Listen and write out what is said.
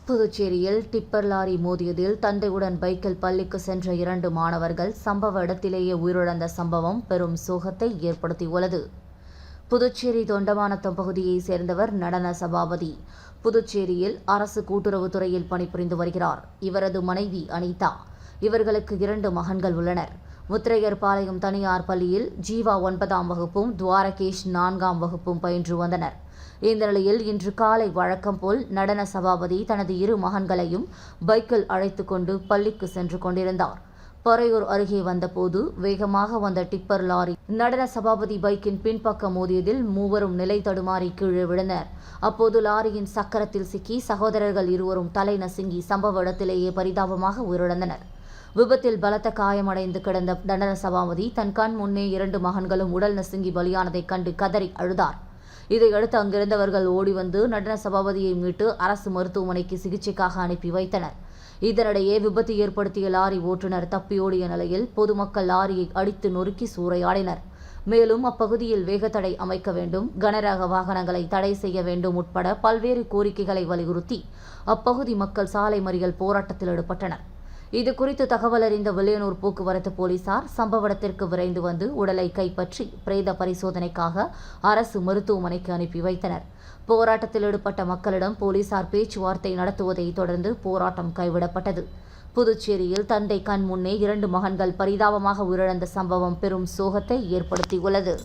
புதுச்சேரியில் tipper lorry மோதியதில் தந்தையுடன் பைக்கில் பள்ளிக்கு சென்ற 2 மாணவர்கள் சம்பவ இடத்திலேயே உயிரிழந்த சம்பவம் பெரும் சோகத்தை ஏற்படுத்தியுள்ளது. புதுச்சேரி தொண்டமானத்தம் பகுதியைச் சேர்ந்தவர் நடன சபாபதி. புதுச்சேரியில் அரசு கூட்டுறவுத்துறையில் பணிபுரிந்து வருகிறார். இவரது மனைவி அனிதா. இவர்களுக்கு 2 மகன்கள் உள்ளனர். முத்திரையர்பாளையம் தனியார் பள்ளியில் ஜீவா 9ஆம் வகுப்பும் துவாரகேஷ் 4ஆம் வகுப்பும் பயின்று வந்தனர். இந்த நிலையில் இன்று காலை வழக்கம் போல் நடன சபாபதி தனது 2 மகன்களையும் பைக்கில் அழைத்து கொண்டு பள்ளிக்கு சென்று கொண்டிருந்தார். பறையூர் அருகே வந்தபோது வேகமாக வந்த டிப்பர் லாரி நடன சபாபதி பைக்கின் பின்பக்கம் மோதியதில் மூவரும் நிலை தடுமாறி கீழே விழுந்தனர். அப்போது லாரியின் சக்கரத்தில் சிக்கி சகோதரர்கள் இருவரும் தலை நசுங்கி சம்பவ இடத்திலேயே பரிதாபமாக உயிரிழந்தனர். விபத்தில் பலத்த காயமடைந்து கிடந்த நடன சபாபதி தன் கண் முன்னே 2 மகன்களும் உடல் நசுங்கி பலியானதைக் கண்டு கதறி அழுதார். இதையடுத்து அங்கிருந்தவர்கள் ஓடி வந்து நடன சபாபதியை மீட்டு அரசு மருத்துவமனைக்கு சிகிச்சைக்காக அனுப்பி வைத்தனர். இதனிடையே விபத்து ஏற்படுத்திய லாரி ஓட்டுநர் தப்பியோடிய நிலையில் பொதுமக்கள் லாரியை அடித்து நொறுக்கி சூறையாடினர். மேலும் அப்பகுதியில் வேகத்தடை அமைக்க வேண்டும், கனரக வாகனங்களை தடை செய்ய வேண்டும் உட்பட பல்வேறு கோரிக்கைகளை வலியுறுத்தி அப்பகுதி மக்கள் சாலை மறியல் போராட்டத்தில் ஈடுபட்டனர். இதுகுறித்து தகவல் அறிந்த வில்லியனூர் போக்குவரத்து போலீசார் சம்பவ இடத்திற்கு விரைந்து வந்து உடலை கைப்பற்றி பிரேத பரிசோதனைக்காக அரசு மருத்துவமனைக்கு அனுப்பி வைத்தனர். போராட்டத்தில் ஈடுபட்ட மக்களிடம் போலீசார் பேச்சுவார்த்தை நடத்துவதை தொடர்ந்து போராட்டம் கைவிடப்பட்டது. புதுச்சேரியில் தந்தை கண் முன்னே 2 மகன்கள் பரிதாபமாக உயிரிழந்த சம்பவம் பெரும் சோகத்தை ஏற்படுத்தியுள்ளது.